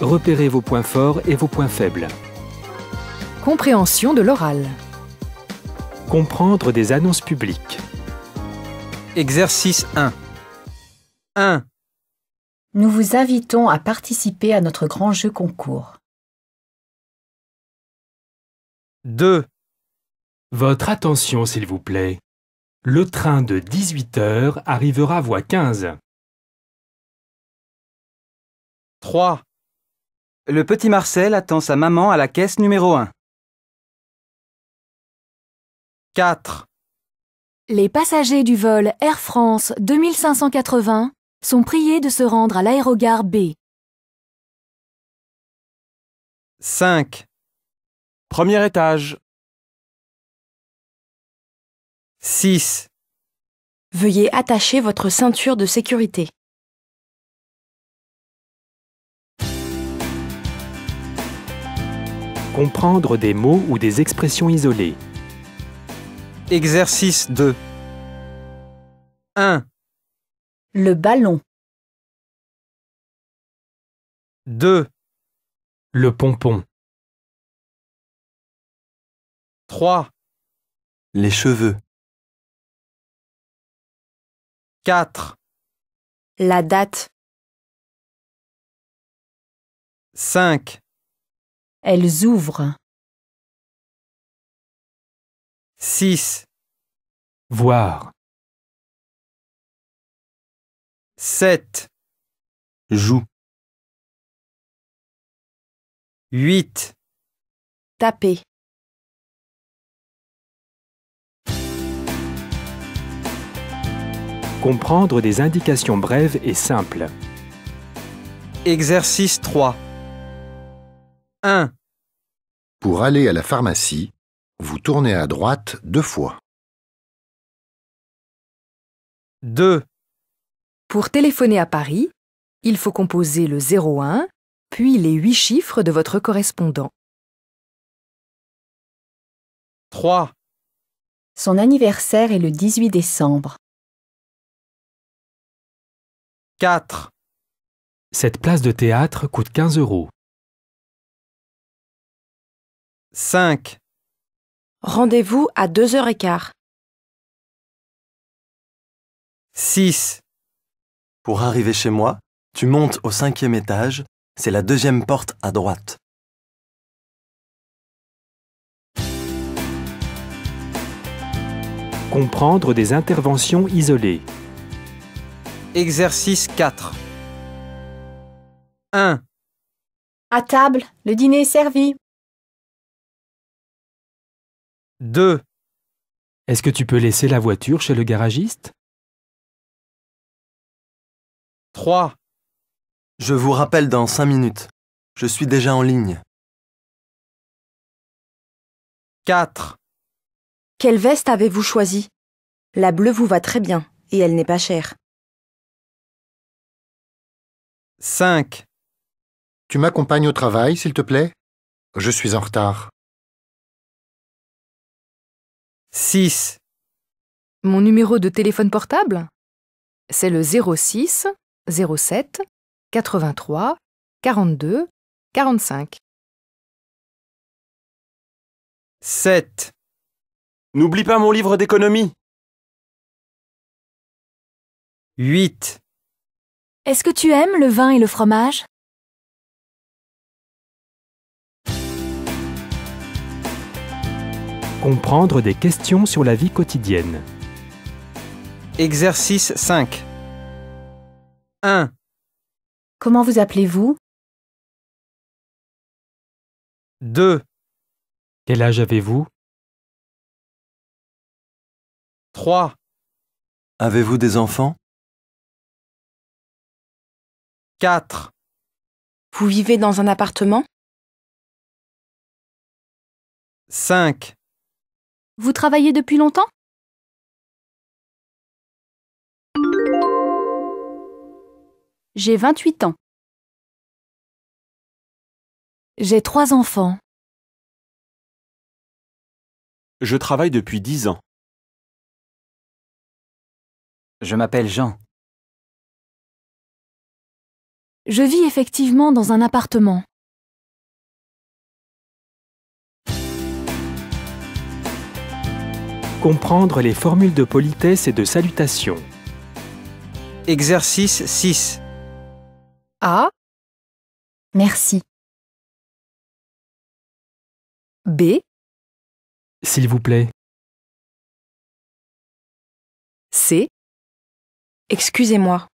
Repérez vos points forts et vos points faibles. Compréhension de l'oral. Comprendre des annonces publiques. Exercice 1. 1. Nous vous invitons à participer à notre grand jeu concours. 2. Votre attention, s'il vous plaît. Le train de 18 h arrivera voie 15. 3. Le petit Marcel attend sa maman à la caisse numéro 1. 4. Les passagers du vol Air France 2580 sont priés de se rendre à l'aérogare B. 5. Premier étage. 6. Veuillez attacher votre ceinture de sécurité. Comprendre des mots ou des expressions isolées. Exercice 2. 1. Le ballon, 2. Le pompon. 3. Les cheveux. 4. La date. 5. elles ouvrent, 6. Voir. 7. Joue. 8. Taper. Comprendre des indications brèves et simples. Exercice 3. 1. Pour aller à la pharmacie, vous tournez à droite 2 fois. 2. Pour téléphoner à Paris, il faut composer le 01, puis les 8 chiffres de votre correspondant. 3. son anniversaire est le 18 décembre. 4. Cette place de théâtre coûte 15 €. 5. Rendez-vous à 2h15. 6. Pour arriver chez moi, tu montes au 5e étage, c'est la 2e porte à droite. Comprendre des interventions isolées. Exercice 4. 1. À table, le dîner est servi. 2. Est-ce que tu peux laisser la voiture chez le garagiste? 3. Je vous rappelle dans 5 minutes. Je suis déjà en ligne. 4. Quelle veste avez-vous choisie? La bleue vous va très bien et elle n'est pas chère. 5. Tu m'accompagnes au travail, s'il te plaît? Je suis en retard. 6. Mon numéro de téléphone portable? C'est le 06 07 83 42 45. 7. N'oublie pas mon livre d'économie. 8. Est-ce que tu aimes le vin et le fromage? Comprendre des questions sur la vie quotidienne. Exercice 5. 1. Comment vous appelez-vous? 2. Quel âge avez-vous? 3. Avez-vous des enfants? 4. Vous vivez dans un appartement? 5. Vous travaillez depuis longtemps? J'ai 28 ans. J'ai 3 enfants. Je travaille depuis 10 ans. Je m'appelle Jean. Je vis effectivement dans un appartement. Comprendre les formules de politesse et de salutation. Exercice 6. A, Merci. B, S'il vous plaît. C, Excusez-moi.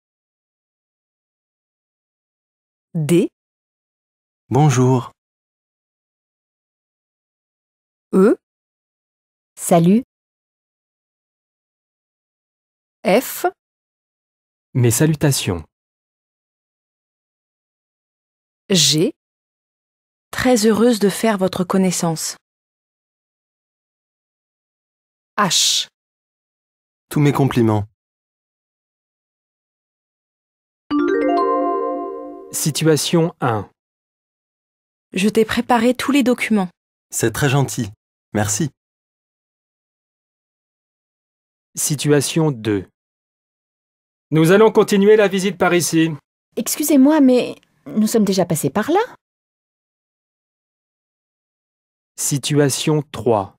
D, Bonjour. E, Salut. F, Mes salutations. G, Très heureuse de faire votre connaissance. H. Tous mes compliments. Situation 1. Je t'ai préparé tous les documents. C'est très gentil. Merci. Situation 2. Nous allons continuer la visite par ici. Excusez-moi, mais nous sommes déjà passés par là. Situation 3.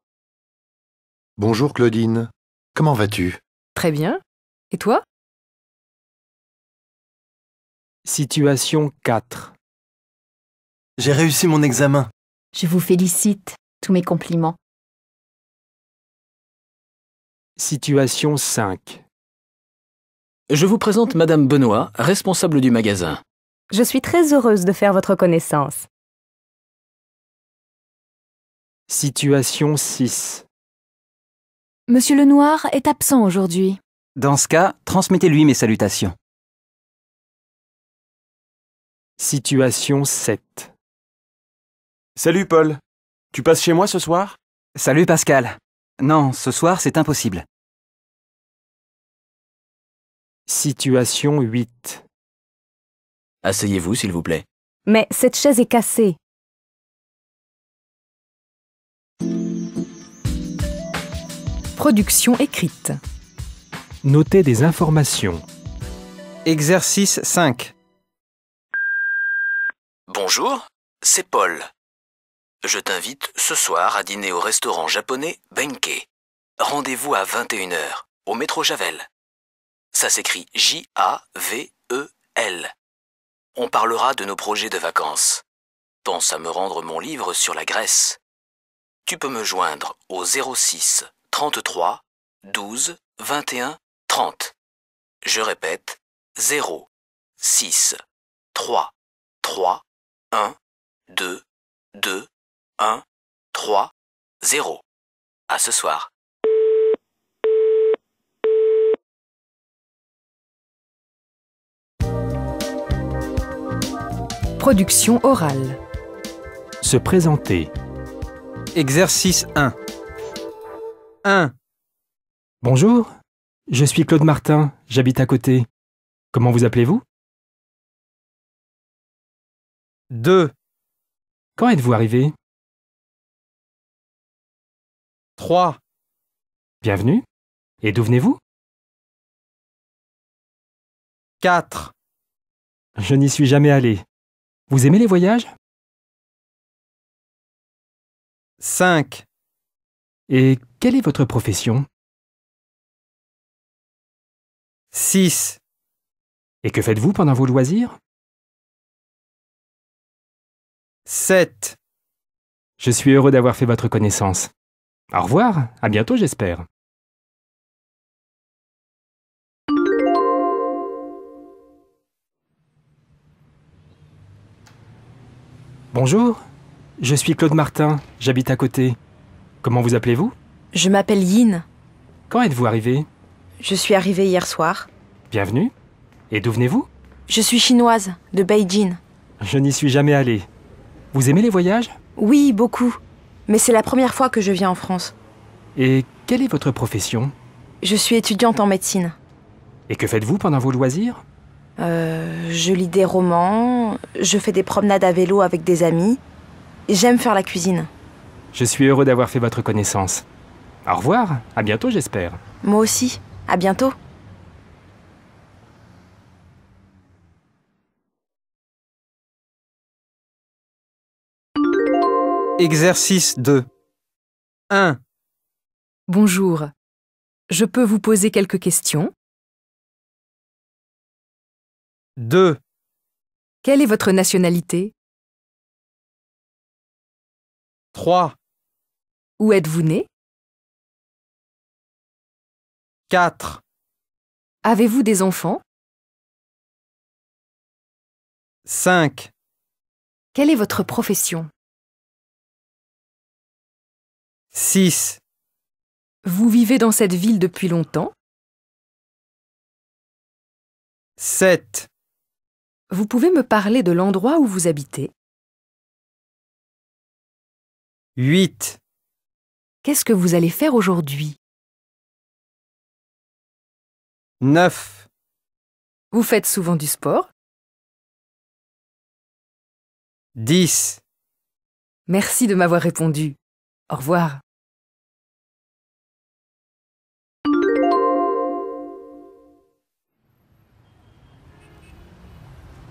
Bonjour Claudine. Comment vas-tu? Très bien. Et toi? Situation 4. J'ai réussi mon examen. Je vous félicite. Tous mes compliments. Situation 5. Je vous présente Madame Benoît, responsable du magasin. Je suis très heureuse de faire votre connaissance. Situation 6. Monsieur Lenoir est absent aujourd'hui. Dans ce cas, transmettez-lui mes salutations. Situation 7. Salut Paul. Tu passes chez moi ce soir? Salut Pascal. Non, ce soir c'est impossible. Situation 8. Asseyez-vous, s'il vous plaît. Mais cette chaise est cassée. Production écrite. Notez des informations. Exercice 5. Bonjour, c'est Paul. Je t'invite ce soir à dîner au restaurant japonais Benkei. Rendez-vous à 21h, au métro Javel. Ça s'écrit J-A-V-E-L. On parlera de nos projets de vacances. Pense à me rendre mon livre sur la Grèce. Tu peux me joindre au 06 33 12 21 30. Je répète, 0 6 3 3 1 2 2 1 3 0. À ce soir. Production orale. Se présenter. Exercice 1. 1. Bonjour, je suis Claude Martin, j'habite à côté. Comment vous appelez-vous? 2. Quand êtes-vous arrivé? 3. Bienvenue. Et d'où venez-vous? 4. Je n'y suis jamais allé. Vous aimez les voyages? 5. Et quelle est votre profession? 6. Et que faites-vous pendant vos loisirs? 7. Je suis heureux d'avoir fait votre connaissance. Au revoir, à bientôt j'espère. Bonjour, je suis Claude Martin, j'habite à côté. Comment vous appelez-vous? Je m'appelle Yin. Quand êtes-vous arrivé? Je suis arrivée hier soir. Bienvenue. Et d'où venez-vous? Je suis chinoise, de Beijing. Je n'y suis jamais allé. Vous aimez les voyages? Oui, beaucoup. Mais c'est la première fois que je viens en France. Et quelle est votre profession? Je suis étudiante en médecine. Et que faites-vous pendant vos loisirs? Je lis des romans, je fais des promenades à vélo avec des amis. J'aime faire la cuisine. Je suis heureux d'avoir fait votre connaissance. Au revoir, à bientôt j'espère. Moi aussi, à bientôt. Exercice 2. 1. Bonjour. Je peux vous poser quelques questions? 2. Quelle est votre nationalité? 3. Où êtes-vous né? 4. Avez-vous des enfants? 5. Quelle est votre profession? 6. Vous vivez dans cette ville depuis longtemps? 7. Vous pouvez me parler de l'endroit où vous habitez? 8. Qu'est-ce que vous allez faire aujourd'hui? 9. Vous faites souvent du sport? 10. Merci de m'avoir répondu. Au revoir.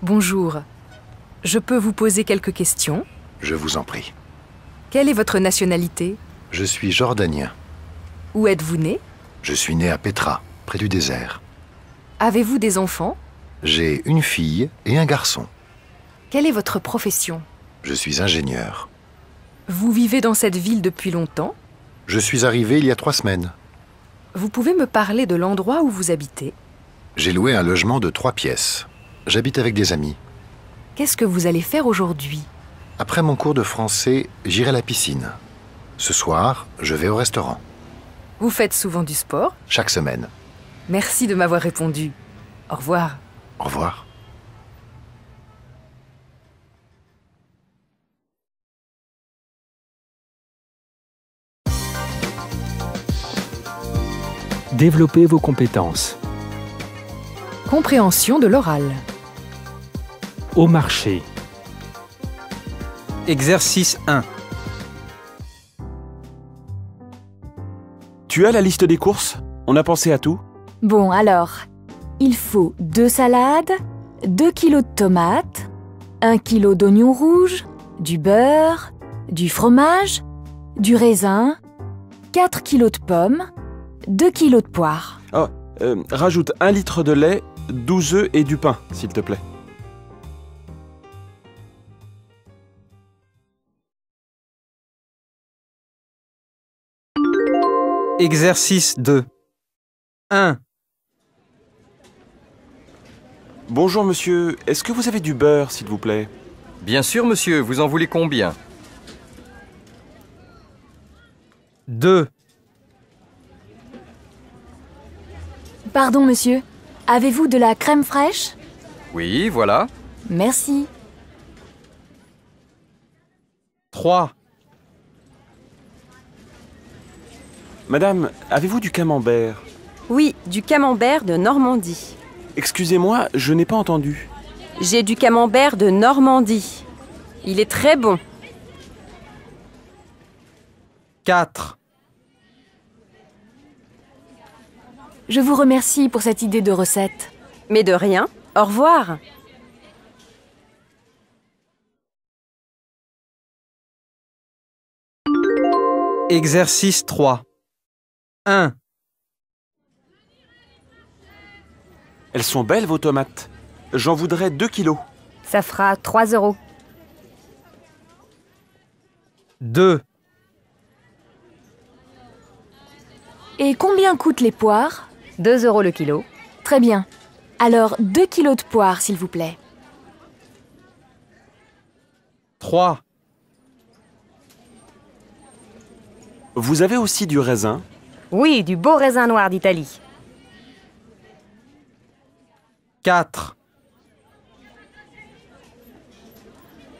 Bonjour. Je peux vous poser quelques questions? Je vous en prie. Quelle est votre nationalité? Je suis jordanien. Où êtes-vous né? Je suis né à Petra, près du désert. Avez-vous des enfants? J'ai une fille et un garçon. Quelle est votre profession? Je suis ingénieur. Vous vivez dans cette ville depuis longtemps? Je suis arrivé il y a 3 semaines. Vous pouvez me parler de l'endroit où vous habitez? J'ai loué un logement de 3 pièces. J'habite avec des amis. Qu'est-ce que vous allez faire aujourd'hui? Après mon cours de français, j'irai à la piscine. Ce soir, je vais au restaurant. Vous faites souvent du sport? Chaque semaine. Merci de m'avoir répondu. Au revoir. Au revoir. Développez vos compétences. Compréhension de l'oral. Au marché. Exercice 1. Tu as la liste des courses? On a pensé à tout? Bon, alors, il faut 2 salades, 2 kilos de tomates, 1 kilo d'oignons rouges, du beurre, du fromage, du raisin, 4 kilos de pommes, 2 kilos de poires. Oh, rajoute 1 litre de lait, 12 œufs et du pain, s'il te plaît. Exercice 2. 1. Bonjour monsieur, est-ce que vous avez du beurre, s'il vous plaît? Bien sûr, monsieur, vous en voulez combien? 2. Pardon, monsieur. Avez-vous de la crème fraîche? Oui, voilà. Merci. 3. Madame, avez-vous du camembert? Oui, du camembert de Normandie. Excusez-moi, je n'ai pas entendu. J'ai du camembert de Normandie. Il est très bon. 4. Je vous remercie pour cette idée de recette. Mais de rien. Au revoir. Exercice 3. 1. Elles sont belles, vos tomates. J'en voudrais 2 kilos. Ça fera 3 €. 2. Et combien coûtent les poires? 2 € le kilo. Très bien. Alors, 2 kilos de poires, s'il vous plaît. 3. Vous avez aussi du raisin? Oui, du beau raisin noir d'Italie. 4.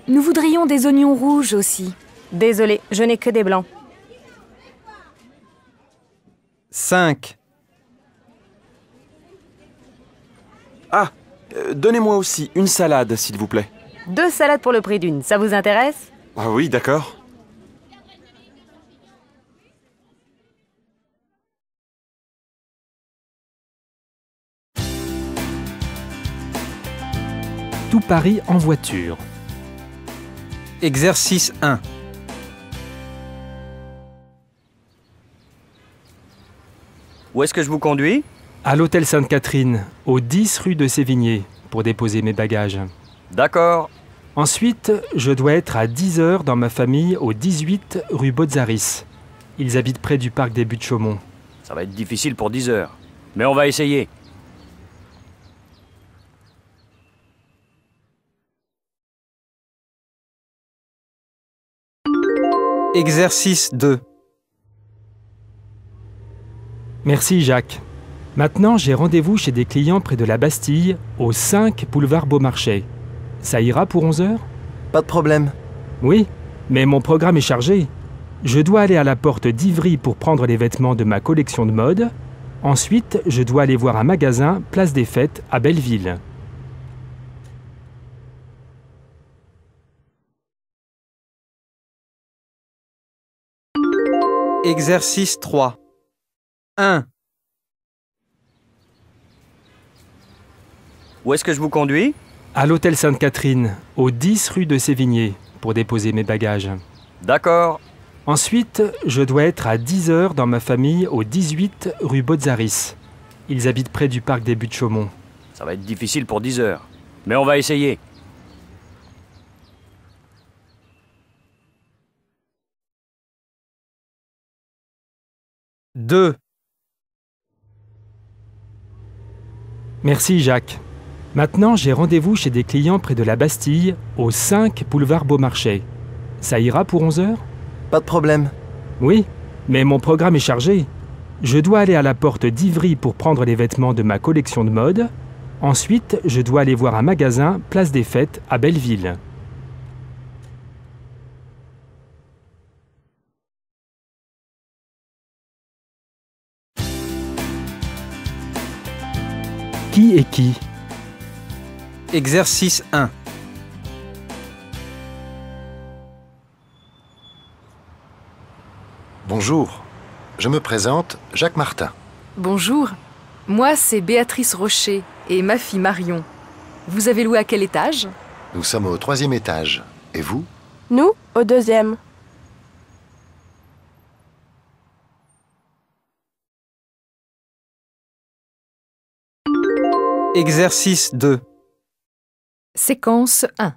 Nous voudrions des oignons rouges aussi. Désolée, je n'ai que des blancs. 5. Ah, donnez-moi aussi une salade, s'il vous plaît. 2 salades pour le prix d'une, ça vous intéresse? Ah oui, d'accord. Tout Paris en voiture. Exercice 1. Où est-ce que je vous conduis? À l'hôtel Sainte-Catherine, au 10 rue de Sévigné, pour déposer mes bagages. D'accord. Ensuite, je dois être à 10h dans ma famille au 18 rue Botzaris. Ils habitent près du parc des Buttes-Chaumont. Ça va être difficile pour 10 heures. Mais on va essayer. Exercice 2. Merci Jacques. Maintenant, j'ai rendez-vous chez des clients près de la Bastille, au 5 boulevard Beaumarchais. Ça ira pour 11h? Pas de problème. Oui, mais mon programme est chargé. Je dois aller à la porte d'Ivry pour prendre les vêtements de ma collection de mode. Ensuite, je dois aller voir un magasin, place des Fêtes, à Belleville. Exercice 3. 1. Où est-ce que je vous conduis? À l'hôtel Sainte-Catherine, au 10 rue de Sévigné, pour déposer mes bagages. D'accord. Ensuite, je dois être à 10h dans ma famille au 18 rue Botzaris. Ils habitent près du parc des Buttes-Chaumont. Ça va être difficile pour 10 heures. Mais on va essayer. Deux. Merci Jacques. Maintenant, j'ai rendez-vous chez des clients près de la Bastille, au 5 boulevard Beaumarchais. Ça ira pour 11h? Pas de problème. Oui, mais mon programme est chargé. Je dois aller à la porte d'Ivry pour prendre les vêtements de ma collection de mode. Ensuite, je dois aller voir un magasin, place des Fêtes, à Belleville. Qui est qui? Exercice 1. Bonjour, je me présente Jacques Martin. Bonjour, moi c'est Béatrice Rocher et ma fille Marion. Vous avez loué à quel étage? Nous sommes au 3e étage. Et vous? Nous, au 2e. Exercice 2. Séquence 1.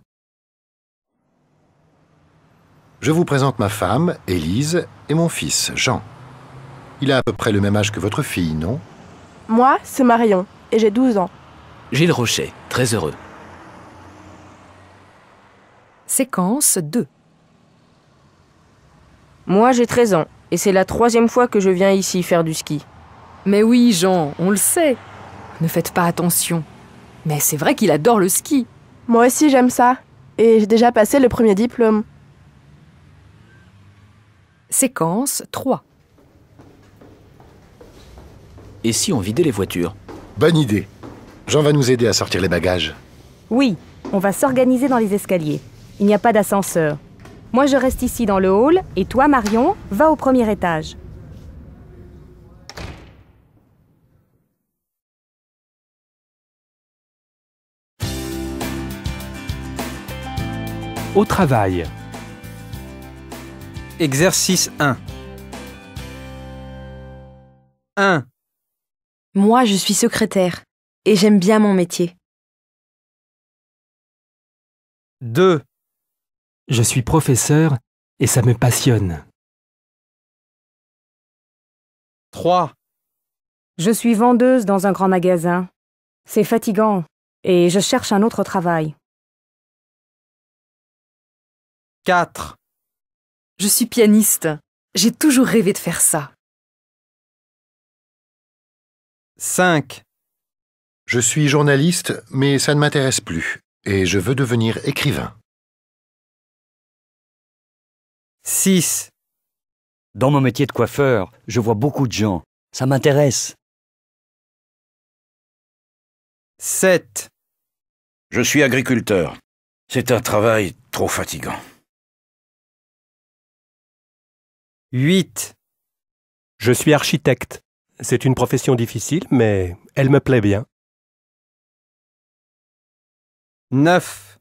Je vous présente ma femme, Élise, et mon fils, Jean. Il a à peu près le même âge que votre fille, non? Moi, c'est Marion, et j'ai 12 ans. Gilles Rocher, très heureux. Séquence 2. Moi, j'ai 13 ans, et c'est la 3e fois que je viens ici faire du ski. Mais oui, Jean, on le sait. Ne faites pas attention. Mais c'est vrai qu'il adore le ski. Moi aussi, j'aime ça. Et j'ai déjà passé le premier diplôme. Séquence 3. Et si on vidait les voitures? Bonne idée. Jean va nous aider à sortir les bagages. Oui, on va s'organiser dans les escaliers. Il n'y a pas d'ascenseur. Moi, je reste ici dans le hall, et toi, Marion, va au premier étage. Au travail. Exercice 1. 1. Moi, je suis secrétaire et j'aime bien mon métier. 2. Je suis professeur et ça me passionne. 3. Je suis vendeuse dans un grand magasin. C'est fatigant, et je cherche un autre travail. 4. Je suis pianiste. J'ai toujours rêvé de faire ça. 5. Je suis journaliste, mais ça ne m'intéresse plus. Et je veux devenir écrivain. 6. Dans mon métier de coiffeur, je vois beaucoup de gens. Ça m'intéresse. 7. Je suis agriculteur. C'est un travail trop fatigant. 8. Je suis architecte. C'est une profession difficile, mais elle me plaît bien. 9.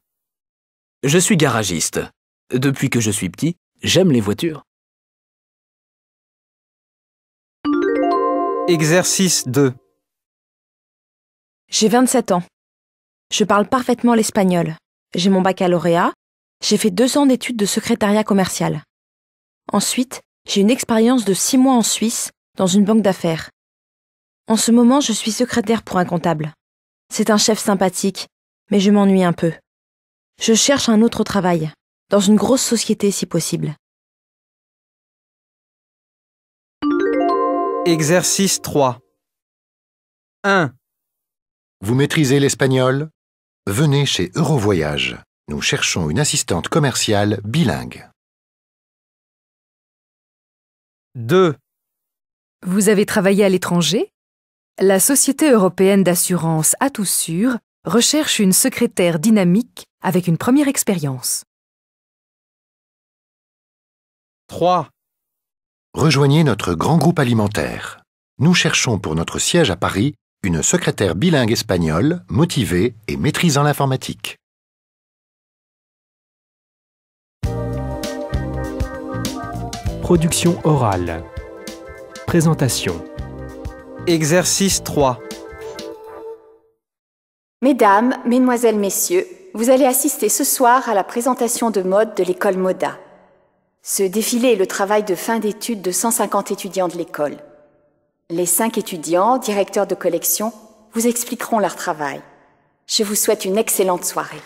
Je suis garagiste. Depuis que je suis petit, j'aime les voitures. Exercice 2. J'ai 27 ans. Je parle parfaitement l'espagnol. J'ai mon baccalauréat. J'ai fait 2 ans d'études de secrétariat commercial. Ensuite, j'ai une expérience de 6 mois en Suisse, dans une banque d'affaires. En ce moment, je suis secrétaire pour un comptable. C'est un chef sympathique, mais je m'ennuie un peu. Je cherche un autre travail, dans une grosse société si possible. Exercice 3. 1. Vous maîtrisez l'espagnol? Venez chez Eurovoyage. Nous cherchons une assistante commerciale bilingue. 2. Vous avez travaillé à l'étranger? La Société européenne d'assurance Atousure recherche une secrétaire dynamique avec une première expérience. 3. Rejoignez notre grand groupe alimentaire. Nous cherchons pour notre siège à Paris une secrétaire bilingue espagnole, motivée et maîtrisant l'informatique. Production orale. Présentation. Exercice 3. Mesdames, Mesdemoiselles, Messieurs, vous allez assister ce soir à la présentation de mode de l'école Moda. Ce défilé est le travail de fin d'études de 150 étudiants de l'école. Les 5 étudiants, directeurs de collection, vous expliqueront leur travail. Je vous souhaite une excellente soirée.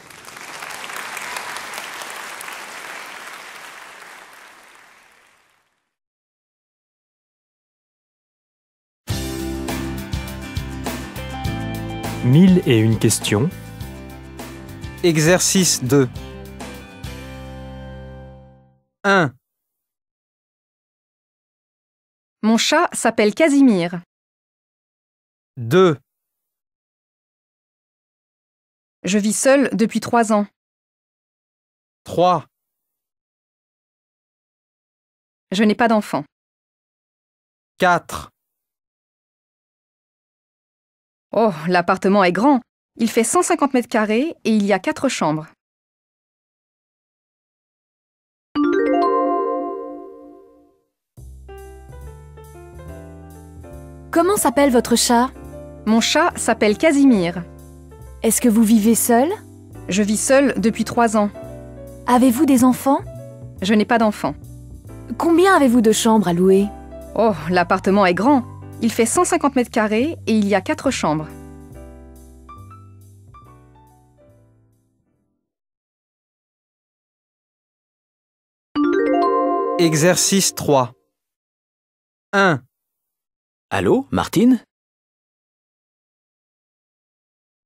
Mille et une questions. Exercice 2. 1. Mon chat s'appelle Casimir. 2. Je vis seule depuis 3 ans. 3. Je n'ai pas d'enfant. 4. Oh, l'appartement est grand. Il fait 150 mètres carrés et il y a 4 chambres. Comment s'appelle votre chat? Mon chat s'appelle Casimir. Est-ce que vous vivez seul? Je vis seule depuis 3 ans. Avez-vous des enfants? Je n'ai pas d'enfant. Combien avez-vous de chambres à louer? Oh, l'appartement est grand. Il fait 150 mètres carrés et il y a 4 chambres. Exercice 3. 1. Allô, Martine?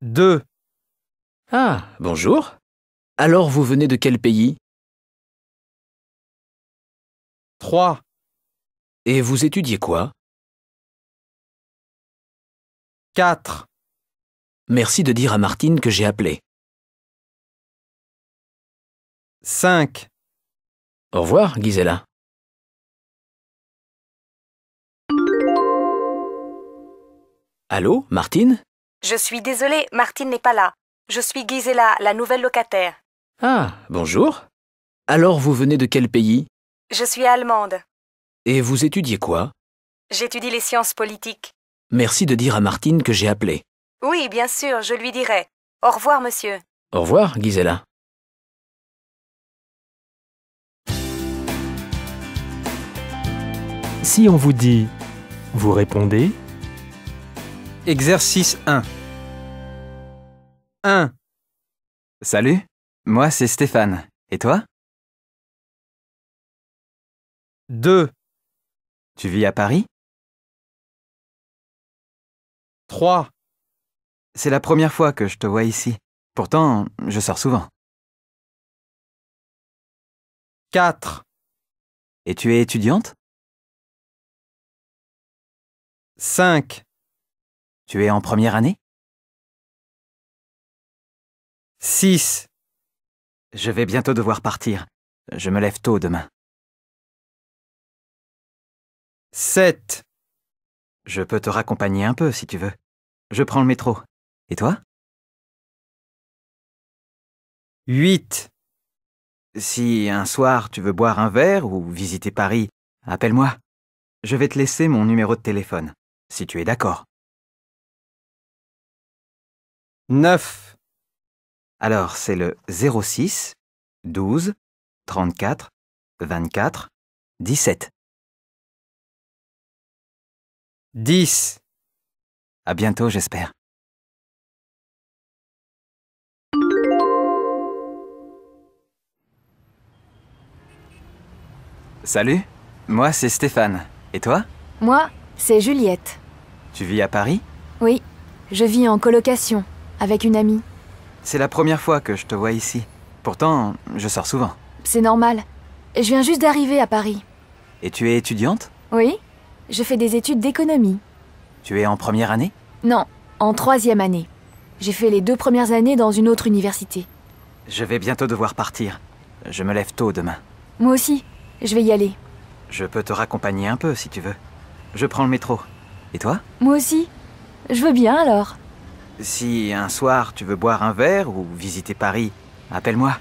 2. Ah, bonjour. Alors vous venez de quel pays? 3. Et vous étudiez quoi? 4. Merci de dire à Martine que j'ai appelé. 5. Au revoir, Gisela. Allô, Martine? Je suis désolée, Martine n'est pas là. Je suis Gisela, la nouvelle locataire. Ah, bonjour. Alors vous venez de quel pays? Je suis allemande. Et vous étudiez quoi? J'étudie les sciences politiques. Merci de dire à Martine que j'ai appelé. Oui, bien sûr, je lui dirai. Au revoir, monsieur. Au revoir, Gisela. Si on vous dit « vous répondez », Exercice 1. 1. Salut, moi c'est Stéphane. Et toi? 2. Tu vis à Paris? 3. C'est la première fois que je te vois ici. Pourtant, je sors souvent. 4. Et tu es étudiante? 5. Tu es en première année? 6. Je vais bientôt devoir partir. Je me lève tôt demain. 7. Je peux te raccompagner un peu si tu veux. Je prends le métro. Et toi? 8. Si un soir tu veux boire un verre ou visiter Paris, appelle-moi. Je vais te laisser mon numéro de téléphone. si tu es d'accord. 9. Alors, c'est le 06 12 34 24 17. 10. À bientôt, j'espère. Salut, moi c'est Stéphane. Et toi? Moi, c'est Juliette. Tu vis à Paris? Oui, je vis en colocation, avec une amie. C'est la première fois que je te vois ici. Pourtant, je sors souvent. C'est normal. Je viens juste d'arriver à Paris. Et tu es étudiante? Oui, je fais des études d'économie. Tu es en première année? Non, en 3e année. J'ai fait les 2 premières années dans une autre université. Je vais bientôt devoir partir. Je me lève tôt demain. Moi aussi, je vais y aller. Je peux te raccompagner un peu si tu veux. Je prends le métro. Et toi? Moi aussi. Je veux bien alors. Si un soir tu veux boire un verre ou visiter Paris, appelle-moi.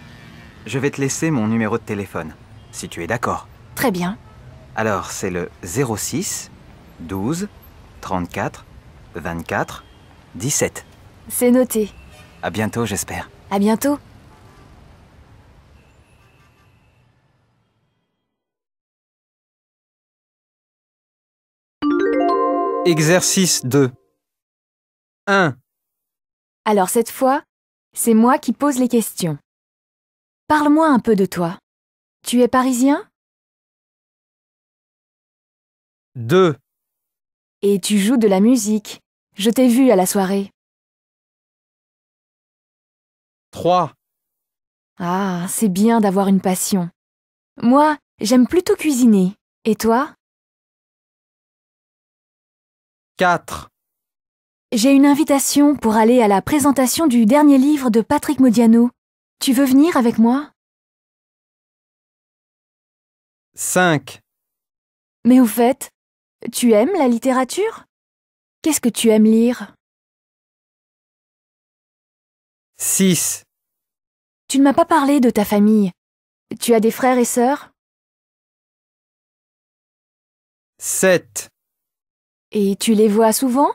Je vais te laisser mon numéro de téléphone, si tu es d'accord. Très bien. Alors, c'est le 06 12 34 24 17. C'est noté. À bientôt, j'espère. À bientôt. Exercice 2. 1. Alors cette fois, c'est moi qui pose les questions. Parle-moi un peu de toi. Tu es parisien? 2. Et tu joues de la musique. Je t'ai vu à la soirée. 3. Ah, c'est bien d'avoir une passion. Moi, j'aime plutôt cuisiner. Et toi? 4. J'ai une invitation pour aller à la présentation du dernier livre de Patrick Modiano. Tu veux venir avec moi? 5. Mais au fait, tu aimes la littérature? Qu'est-ce que tu aimes lire? 6. Tu ne m'as pas parlé de ta famille. Tu as des frères et sœurs? 7. Et tu les vois souvent?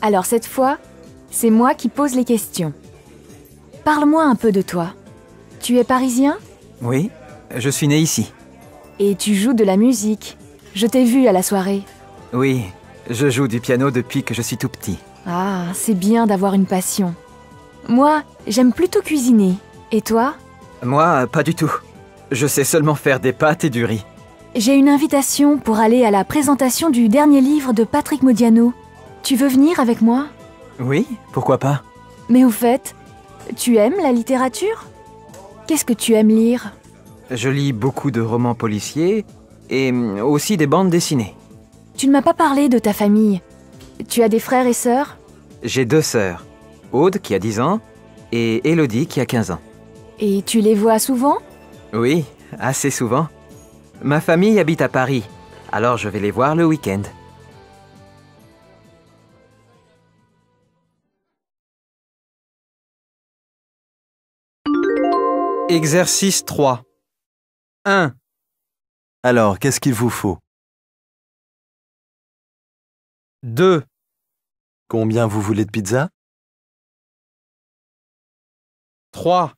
Alors cette fois, c'est moi qui pose les questions. Parle-moi un peu de toi. Tu es parisien? Oui, je suis né ici. Et tu joues de la musique. Je t'ai vu à la soirée. Oui, je joue du piano depuis que je suis tout petit. Ah, c'est bien d'avoir une passion. Moi, j'aime plutôt cuisiner. Et toi? Moi, pas du tout. Je sais seulement faire des pâtes et du riz. J'ai une invitation pour aller à la présentation du dernier livre de Patrick Modiano. Tu veux venir avec moi? Oui, pourquoi pas? Mais au fait, tu aimes la littérature? Qu'est-ce que tu aimes lire? Je lis beaucoup de romans policiers et aussi des bandes dessinées. Tu ne m'as pas parlé de ta famille. Tu as des frères et sœurs? J'ai 2 sœurs. Aude, qui a 10 ans, et Élodie, qui a 15 ans. Et tu les vois souvent? Oui, assez souvent. Ma famille habite à Paris, alors je vais les voir le week-end. Exercice 3. 1. Alors, qu'est-ce qu'il vous faut? 2. Combien vous voulez de pizza? 3.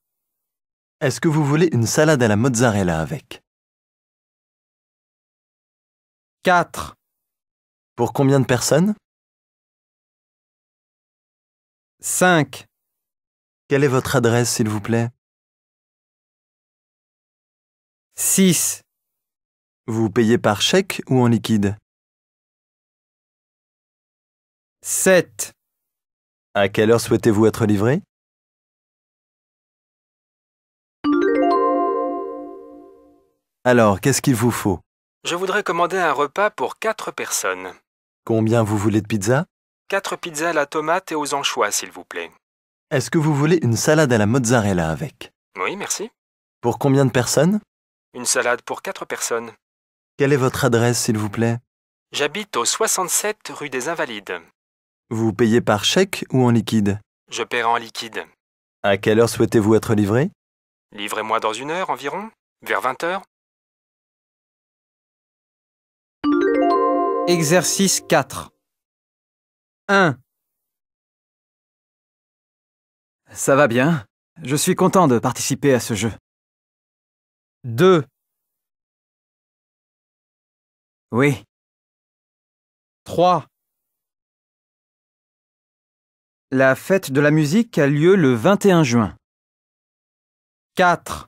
Est-ce que vous voulez une salade à la mozzarella avec? 4. Pour combien de personnes? 5. Quelle est votre adresse, s'il vous plaît? 6. Vous payez par chèque ou en liquide? 7. À quelle heure souhaitez-vous être livré? Alors, qu'est-ce qu'il vous faut? Je voudrais commander un repas pour 4 personnes. Combien vous voulez de pizza? 4 pizzas à la tomate et aux anchois, s'il vous plaît. Est-ce que vous voulez une salade à la mozzarella avec? Oui, merci. Pour combien de personnes? Une salade pour 4 personnes. Quelle est votre adresse, s'il vous plaît? J'habite au 67 rue des Invalides. Vous payez par chèque ou en liquide? Je paierai en liquide. À quelle heure souhaitez-vous être livré? Livrez-moi dans 1 heure environ, vers 20 heures. Exercice 4. 1. Ça va bien. Je suis content de participer à ce jeu. 2. Oui. 3. La fête de la musique a lieu le 21 juin. 4.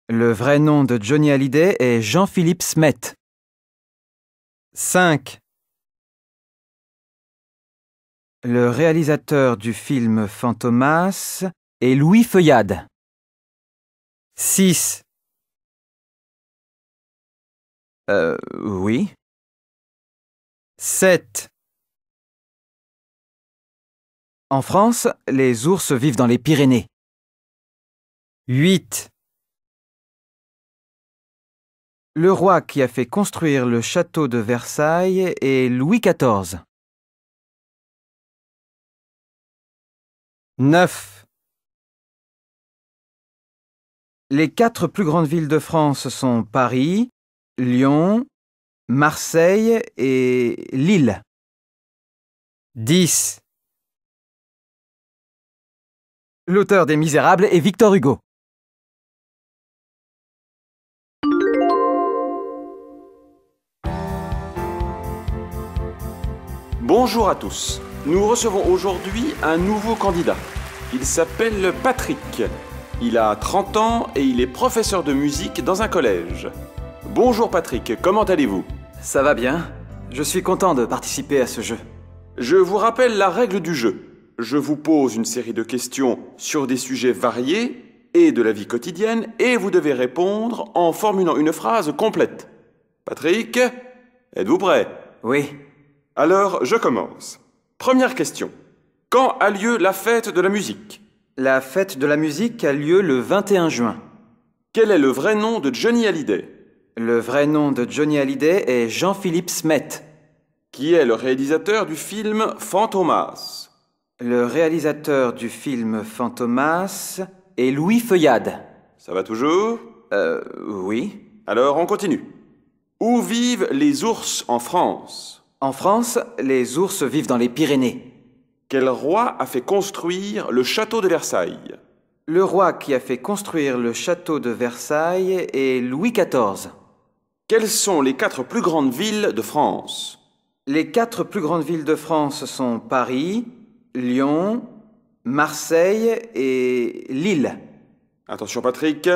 Le vrai nom de Johnny Hallyday est Jean-Philippe Smet. 5. Le réalisateur du film Fantomas est Louis Feuillade. 6. Oui. 7. En France, les ours vivent dans les Pyrénées. 8. Le roi qui a fait construire le château de Versailles est Louis XIV. 9. Les 4 plus grandes villes de France sont Paris, Lyon, Marseille et Lille. 10. L'auteur des Misérables est Victor Hugo. Bonjour à tous. Nous recevons aujourd'hui un nouveau candidat. Il s'appelle Patrick. Il a 30 ans et il est professeur de musique dans un collège. Bonjour Patrick, comment allez-vous? Ça va bien. Je suis content de participer à ce jeu. Je vous rappelle la règle du jeu. Je vous pose une série de questions sur des sujets variés et de la vie quotidienne et vous devez répondre en formulant une phrase complète. Patrick, êtes-vous prêt? Oui. Alors, je commence. Première question. Quand a lieu la fête de la musique? La fête de la musique a lieu le 21 juin. Quel est le vrai nom de Johnny Hallyday? Le vrai nom de Johnny Hallyday est Jean-Philippe Smet. Qui est le réalisateur du film Fantomas? Le réalisateur du film Fantomas est Louis Feuillade. Ça va toujours? Oui. Alors, on continue. Où vivent les ours en France? En France, les ours vivent dans les Pyrénées. Quel roi a fait construire le château de Versailles? Le roi qui a fait construire le château de Versailles est Louis XIV. Quelles sont les 4 plus grandes villes de France? Les 4 plus grandes villes de France sont Paris, Lyon, Marseille et Lille. Attention Patrick,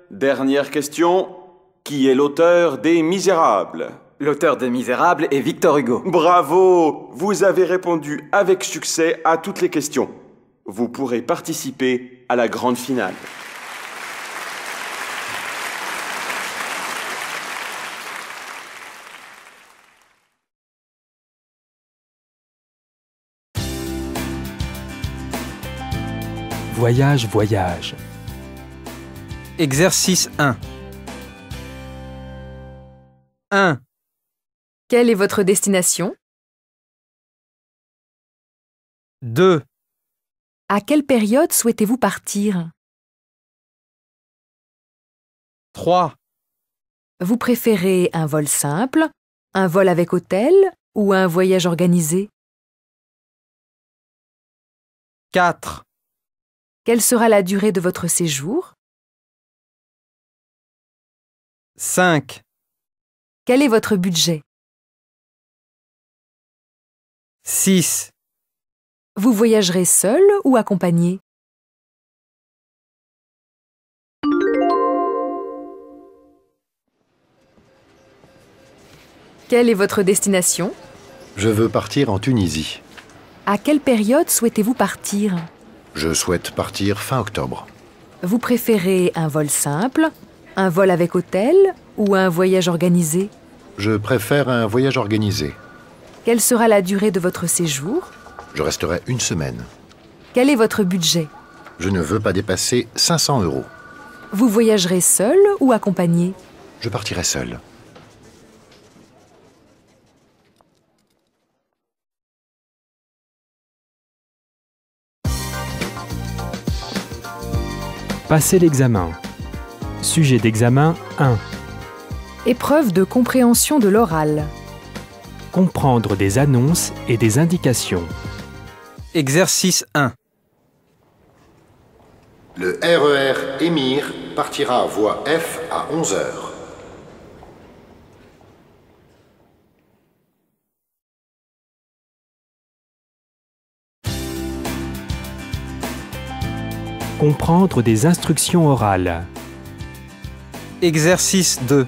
dernière question. Qui est l'auteur des Misérables? L'auteur des Misérables est Victor Hugo. Bravo! Vous avez répondu avec succès à toutes les questions. Vous pourrez participer à la grande finale. Voyage, voyage. Exercice 1. 1. Quelle est votre destination? 2. À quelle période souhaitez-vous partir? 3. Vous préférez un vol simple, un vol avec hôtel ou un voyage organisé? 4. Quelle sera la durée de votre séjour? 5. Quel est votre budget? 6. Vous voyagerez seul ou accompagné? Quelle est votre destination? Je veux partir en Tunisie. À quelle période souhaitez-vous partir? Je souhaite partir fin octobre. Vous préférez un vol simple, un vol avec hôtel ou un voyage organisé? Je préfère un voyage organisé. Quelle sera la durée de votre séjour? Je resterai 1 semaine. Quel est votre budget? Je ne veux pas dépasser 500 €. Vous voyagerez seul ou accompagné? Je partirai seul. Passez l'examen. Sujet d'examen 1. Épreuve de compréhension de l'oral. Comprendre des annonces et des indications. Exercice 1. Le RER Émir partira à voie F à 11 heures. Comprendre des instructions orales. Exercice 2.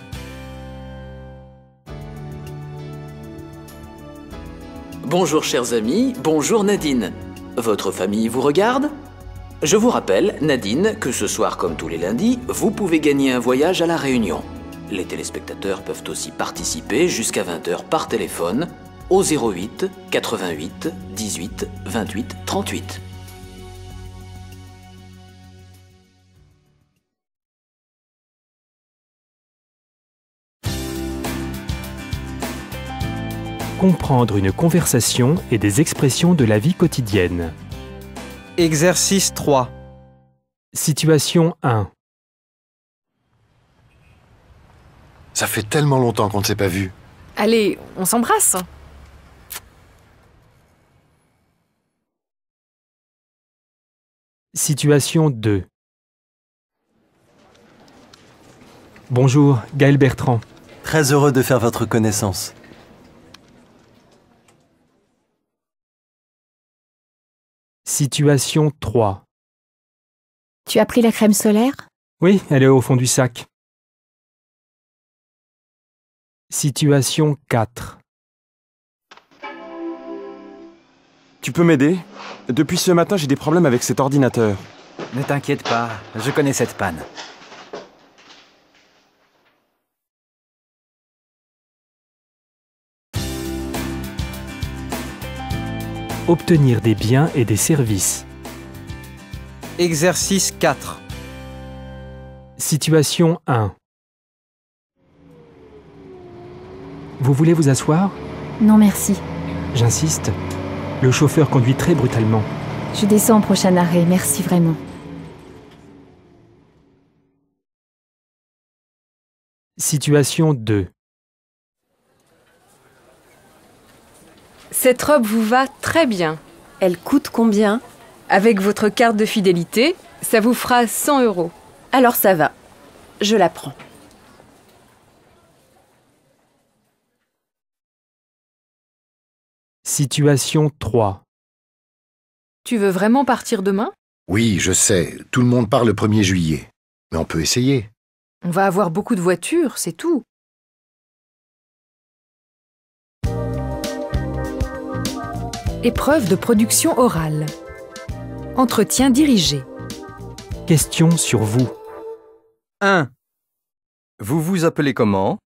Bonjour chers amis, bonjour Nadine. Votre famille vous regarde? Je vous rappelle, Nadine, que ce soir comme tous les lundis, vous pouvez gagner un voyage à La Réunion. Les téléspectateurs peuvent aussi participer jusqu'à 20h par téléphone au 08 88 18 28 38. Comprendre une conversation et des expressions de la vie quotidienne. Exercice 3. Situation 1. Ça fait tellement longtemps qu'on ne s'est pas vus. Allez, on s'embrasse. Situation 2. Bonjour, Gaël Bertrand. Très heureux de faire votre connaissance. Situation 3. Tu as pris la crème solaire? Oui, elle est au fond du sac. Situation 4. Tu peux m'aider? Depuis ce matin, j'ai des problèmes avec cet ordinateur. Ne t'inquiète pas, je connais cette panne. Obtenir des biens et des services. Exercice 4. Situation 1. Vous voulez vous asseoir? Non, merci. J'insiste. Le chauffeur conduit très brutalement. Je descends au prochain arrêt, merci vraiment. Situation 2. Cette robe vous va très bien. Elle coûte combien? Avec votre carte de fidélité, ça vous fera 100 €. Alors ça va. Je la prends. Situation 3. Tu veux vraiment partir demain? Oui, je sais, tout le monde part le 1er juillet. Mais on peut essayer. On va avoir beaucoup de voitures, c'est tout. Épreuve de production orale. Entretien dirigé. Questions sur vous. 1. Vous vous appelez comment?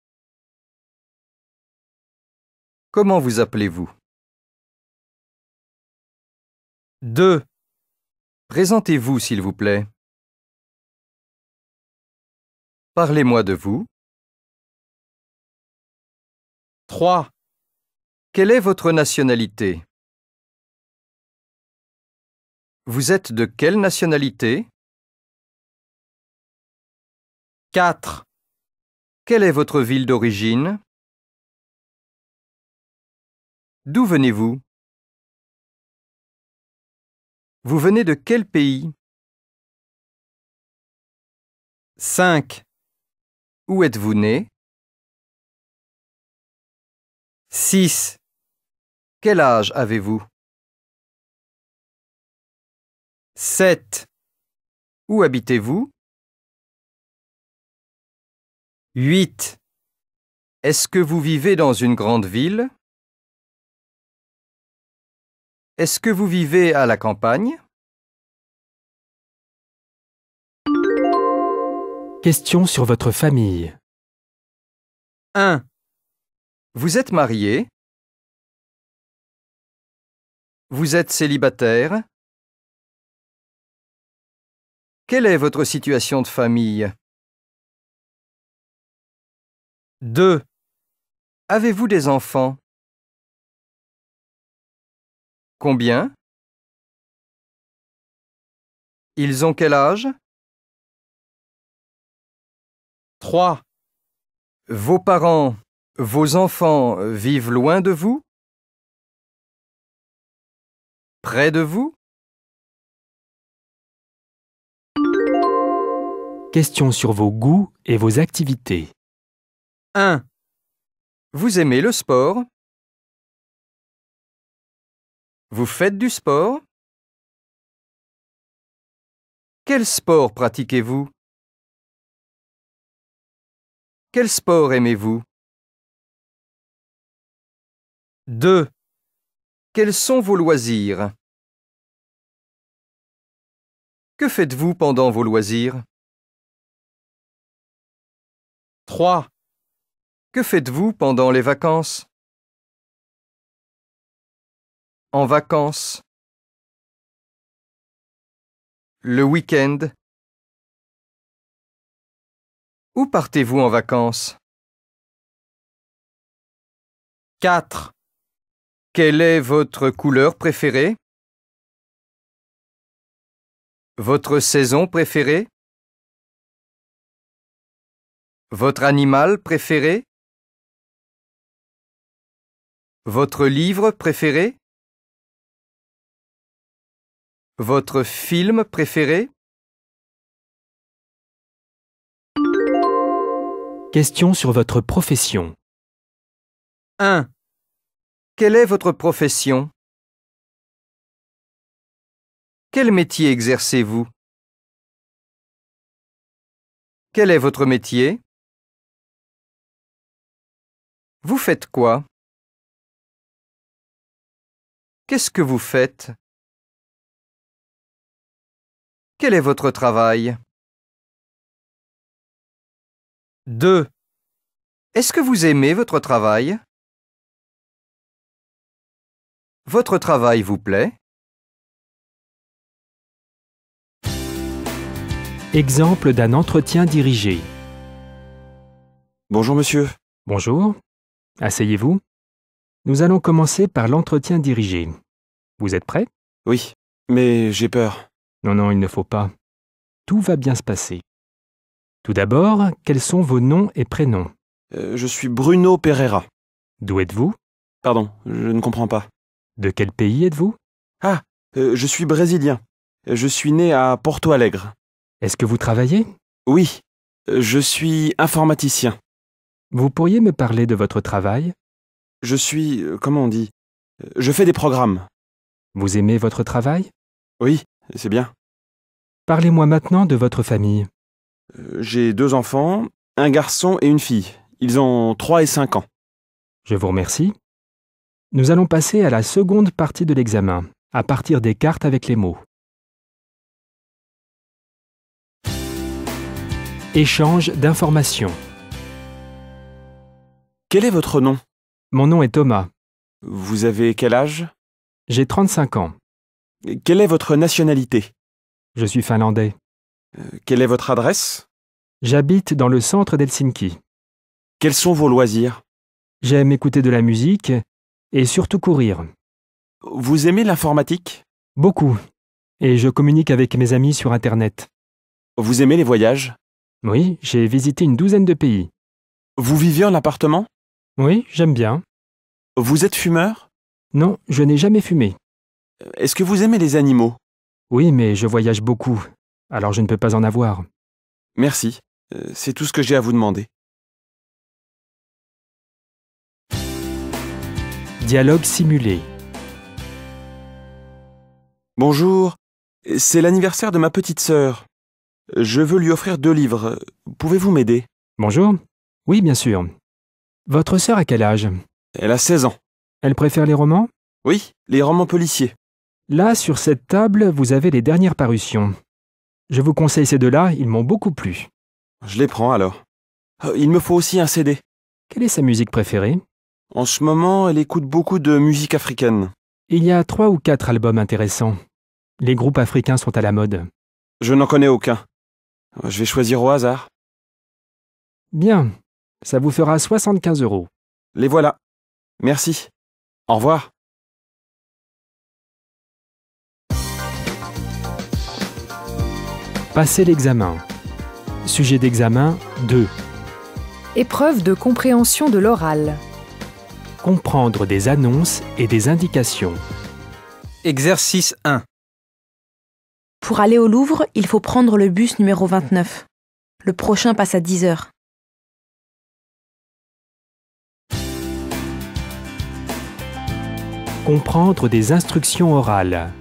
Comment vous appelez-vous? 2. Présentez-vous, s'il vous plaît. Parlez-moi de vous. 3. Quelle est votre nationalité? Vous êtes de quelle nationalité? 4. Quelle est votre ville d'origine? D'où venez-vous? Vous venez de quel pays? 5. Où êtes-vous né? 6. Quel âge avez-vous? 7. Où habitez-vous? 8. Est-ce que vous vivez dans une grande ville? Est-ce que vous vivez à la campagne? Questions sur votre famille. 1. Vous êtes marié? Vous êtes célibataire? Quelle est votre situation de famille? 2. Avez-vous des enfants? Combien? Ils ont quel âge? 3. Vos parents, vos enfants vivent loin de vous? Près de vous? Questions sur vos goûts et vos activités. 1. Vous aimez le sport? Vous faites du sport? Quel sport pratiquez-vous? Quel sport aimez-vous? 2. Quels sont vos loisirs? Que faites-vous pendant vos loisirs? 3. Que faites-vous pendant les vacances? En vacances. Le week-end. Où partez-vous en vacances? 4. Quelle est votre couleur préférée? Votre saison préférée? Votre animal préféré? Votre livre préféré? Votre film préféré? Questions sur votre profession. 1. Quelle est votre profession? Quel métier exercez-vous? Quel est votre métier? Vous faites quoi? Qu'est-ce que vous faites? Quel est votre travail? 2. Est-ce que vous aimez votre travail? Votre travail vous plaît? Exemple d'un entretien dirigé. Bonjour monsieur. Bonjour. Asseyez-vous. Nous allons commencer par l'entretien dirigé. Vous êtes prêt? Oui, mais j'ai peur. Non, il ne faut pas. Tout va bien se passer. Tout d'abord, quels sont vos noms et prénoms? Je suis Bruno Pereira. D'où êtes-vous? Pardon, je ne comprends pas. De quel pays êtes-vous? Ah, je suis brésilien. Je suis né à Porto Alegre. Est-ce que vous travaillez? Oui, je suis informaticien. Vous pourriez me parler de votre travail? Je suis, comment on dit? Je fais des programmes. Vous aimez votre travail? Oui, c'est bien. Parlez-moi maintenant de votre famille. J'ai 2 enfants, un garçon et une fille. Ils ont 3 et 5 ans. Je vous remercie. Nous allons passer à la seconde partie de l'examen, à partir des cartes avec les mots. Échange d'informations. Quel est votre nom? Mon nom est Thomas. Vous avez quel âge? J'ai 35 ans. Quelle est votre nationalité? Je suis finlandais. Quelle est votre adresse? J'habite dans le centre d'Helsinki. Quels sont vos loisirs? J'aime écouter de la musique et surtout courir. Vous aimez l'informatique? Beaucoup. Et je communique avec mes amis sur Internet. Vous aimez les voyages? Oui, j'ai visité une douzaine de pays. Vous vivez en appartement? Oui, j'aime bien. Vous êtes fumeur? Non, je n'ai jamais fumé. Est-ce que vous aimez les animaux? Oui, mais je voyage beaucoup, alors je ne peux pas en avoir. Merci, c'est tout ce que j'ai à vous demander. Dialogue simulé. Bonjour, c'est l'anniversaire de ma petite sœur. Je veux lui offrir 2 livres. Pouvez-vous m'aider? Bonjour. Oui, bien sûr. Votre sœur a quel âge? Elle a 16 ans. Elle préfère les romans? Oui, les romans policiers. Là, sur cette table, vous avez les dernières parutions. Je vous conseille ces 2-là, ils m'ont beaucoup plu. Je les prends alors. Il me faut aussi un CD. Quelle est sa musique préférée? En ce moment, elle écoute beaucoup de musique africaine. Il y a 3 ou 4 albums intéressants. Les groupes africains sont à la mode. Je n'en connais aucun. Je vais choisir au hasard. Bien, ça vous fera 75 €. Les voilà. Merci. Au revoir. Passez l'examen. Sujet d'examen 2. Épreuve de compréhension de l'oral. Comprendre des annonces et des indications. Exercice 1. Pour aller au Louvre, il faut prendre le bus numéro 29. Le prochain passe à 10 heures. Comprendre des instructions orales.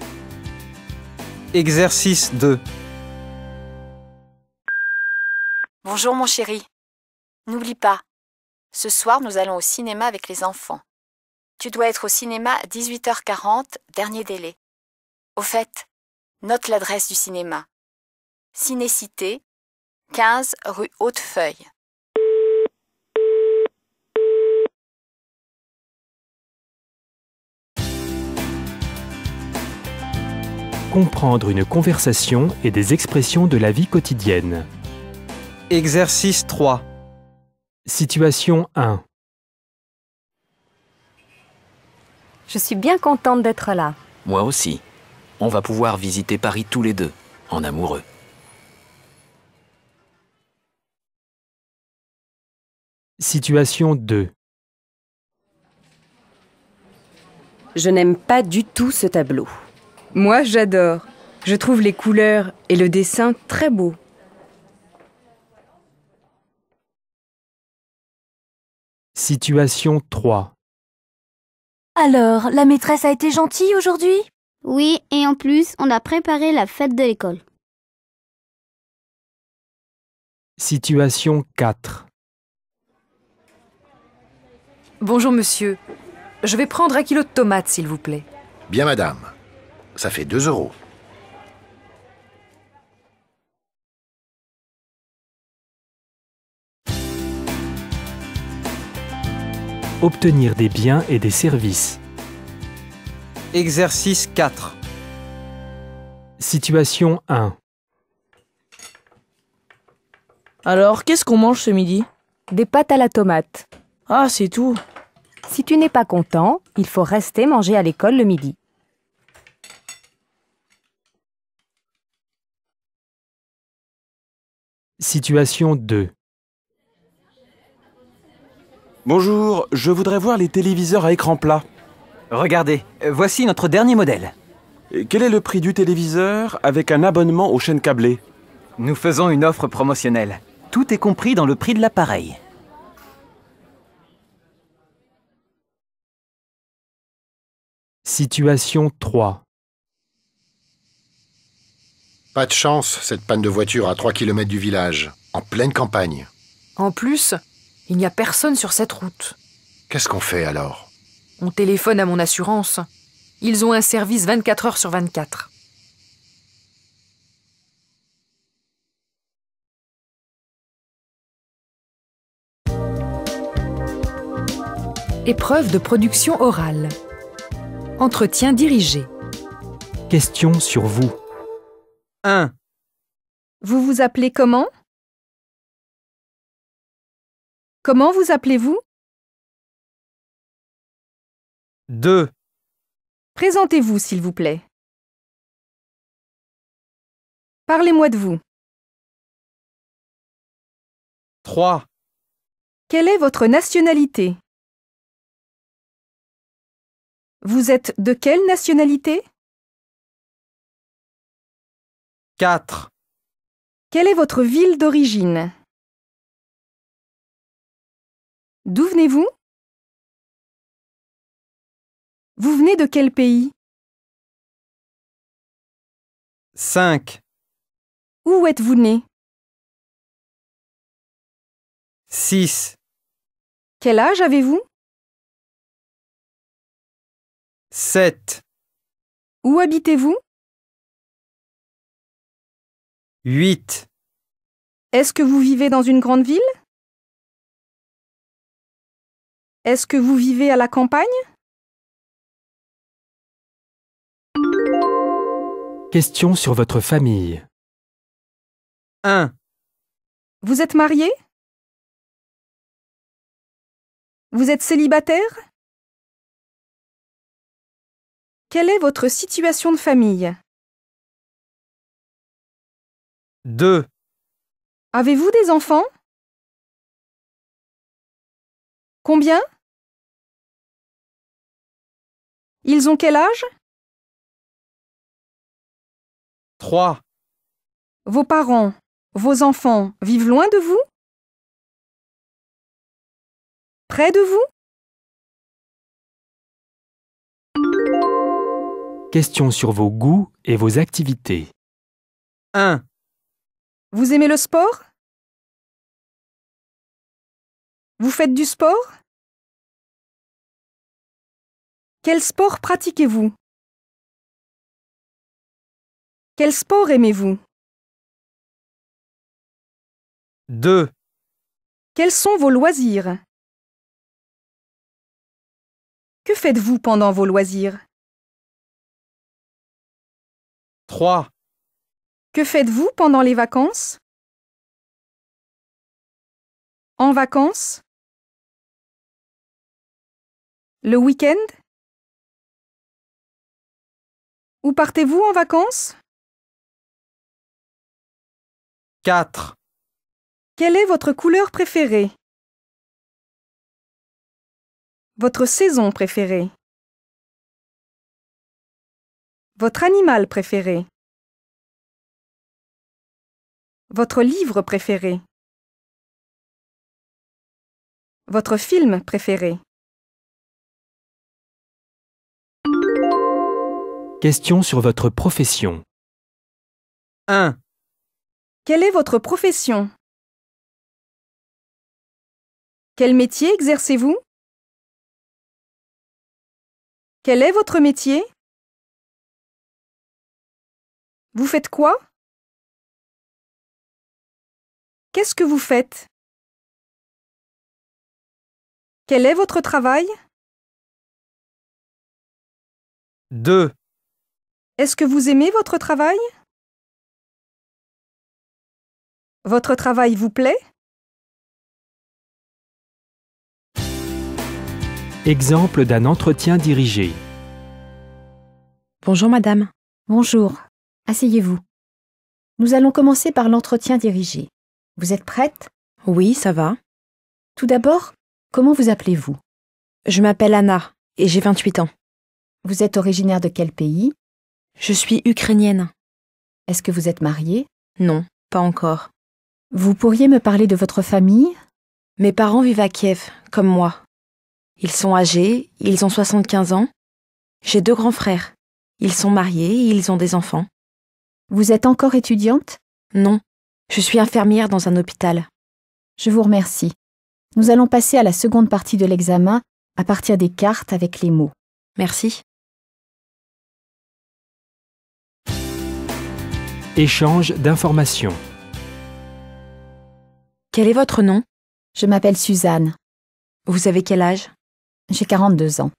Exercice 2. Bonjour mon chéri. N'oublie pas, ce soir nous allons au cinéma avec les enfants. Tu dois être au cinéma à 18h40, dernier délai. Au fait, note l'adresse du cinéma. Cinécité, 15 rue Hautefeuille. Comprendre une conversation et des expressions de la vie quotidienne. Exercice 3. Situation 1. Je suis bien contente d'être là. Moi aussi. On va pouvoir visiter Paris tous les deux, en amoureux. Situation 2. Je n'aime pas du tout ce tableau. Moi, j'adore. Je trouve les couleurs et le dessin très beaux. Situation 3. Alors, la maîtresse a été gentille aujourd'hui? Oui, et en plus, on a préparé la fête de l'école. Situation 4. Bonjour monsieur. Je vais prendre 1 kilo de tomates, s'il vous plaît. Bien, madame. Ça fait 2 euros. Obtenir des biens et des services. Exercice 4. Situation 1. Alors, qu'est-ce qu'on mange ce midi? Des pâtes à la tomate. Ah, c'est tout. Si tu n'es pas content, il faut rester manger à l'école le midi. Situation 2. Bonjour, je voudrais voir les téléviseurs à écran plat. Regardez, voici notre dernier modèle. Quel est le prix du téléviseur avec un abonnement aux chaînes câblées? Nous faisons une offre promotionnelle. Tout est compris dans le prix de l'appareil. Situation 3. Pas de chance, cette panne de voiture à 3 km du village, en pleine campagne. En plus, il n'y a personne sur cette route. Qu'est-ce qu'on fait alors? On téléphone à mon assurance. Ils ont un service 24 heures sur 24. Épreuve de production orale. Entretien dirigé. Questions sur vous. 1. Vous vous appelez comment? Comment vous appelez-vous? 2. Présentez-vous, s'il vous plaît. Parlez-moi de vous. 3. Quelle est votre nationalité? Vous êtes de quelle nationalité? 4. Quelle est votre ville d'origine? D'où venez-vous? Vous venez de quel pays? 5. Où êtes-vous né? 6. Quel âge avez-vous? 7. Où habitez-vous? 8. Est-ce que vous vivez dans une grande ville? Est-ce que vous vivez à la campagne? Questions sur votre famille. 1. Vous êtes marié? Vous êtes célibataire? Quelle est votre situation de famille? 2. Avez-vous des enfants? Combien? Ils ont quel âge? 3. Vos parents, vos enfants vivent loin de vous? Près de vous? Questions sur vos goûts et vos activités. 1. Vous aimez le sport? Vous faites du sport? Quel sport pratiquez-vous? Quel sport aimez-vous? 2. Quels sont vos loisirs? Que faites-vous pendant vos loisirs? 3. Que faites-vous pendant les vacances? En vacances? Le week-end? Où partez-vous en vacances? 4. Quelle est votre couleur préférée? Votre saison préférée? Votre animal préféré? Votre livre préféré? Votre film préféré? Questions sur votre profession. 1. Quelle est votre profession? Quel métier exercez-vous? Quel est votre métier? Vous faites quoi? Qu'est-ce que vous faites? Quel est votre travail? 2. Est-ce que vous aimez votre travail? Votre travail vous plaît? Exemple d'un entretien dirigé. Bonjour madame. Bonjour. Asseyez-vous. Nous allons commencer par l'entretien dirigé. Vous êtes prête? Oui, ça va. Tout d'abord, comment vous appelez-vous? Je m'appelle Anna et j'ai 28 ans. Vous êtes originaire de quel pays? Je suis ukrainienne. Est-ce que vous êtes mariée? Non, pas encore. Vous pourriez me parler de votre famille? Mes parents vivent à Kiev, comme moi. Ils sont âgés, ils ont 75 ans. J'ai 2 grands frères. Ils sont mariés et ils ont des enfants. Vous êtes encore étudiante? Non, je suis infirmière dans un hôpital. Je vous remercie. Nous allons passer à la seconde partie de l'examen à partir des cartes avec les mots. Merci. Échange d'informations. Quel est votre nom? Je m'appelle Suzanne. Vous avez quel âge? J'ai 42 ans.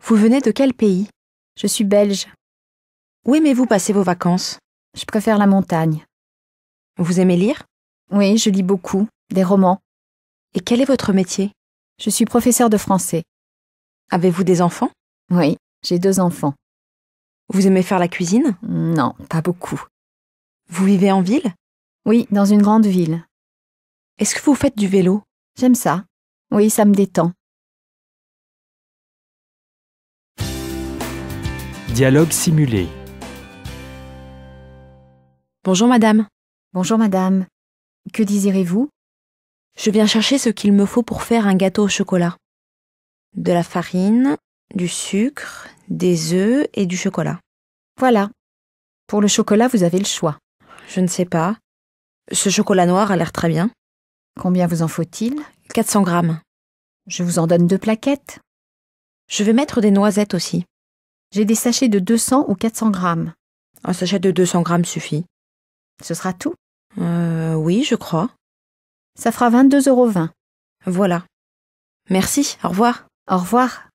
Vous venez de quel pays? Je suis belge. Où aimez-vous passer vos vacances? Je préfère la montagne. Vous aimez lire? Oui, je lis beaucoup, des romans. Et quel est votre métier? Je suis professeure de français. Avez-vous des enfants? Oui, j'ai 2 enfants. Vous aimez faire la cuisine? Non, pas beaucoup. Vous vivez en ville? Oui, dans une grande ville. Est-ce que vous faites du vélo? J'aime ça. Oui, ça me détend. Dialogue simulé. Bonjour madame. Bonjour madame. Que désirez-vous? Je viens chercher ce qu'il me faut pour faire un gâteau au chocolat. De la farine, du sucre, des œufs et du chocolat. Voilà. Pour le chocolat, vous avez le choix. Je ne sais pas. Ce chocolat noir a l'air très bien. Combien vous en faut-il? 400 grammes. Je vous en donne 2 plaquettes. Je vais mettre des noisettes aussi. J'ai des sachets de 200 ou 400 grammes. Un sachet de 200 grammes suffit. Ce sera tout? Oui, je crois. Ça fera 22,20 €. Voilà. Merci, au revoir. Au revoir.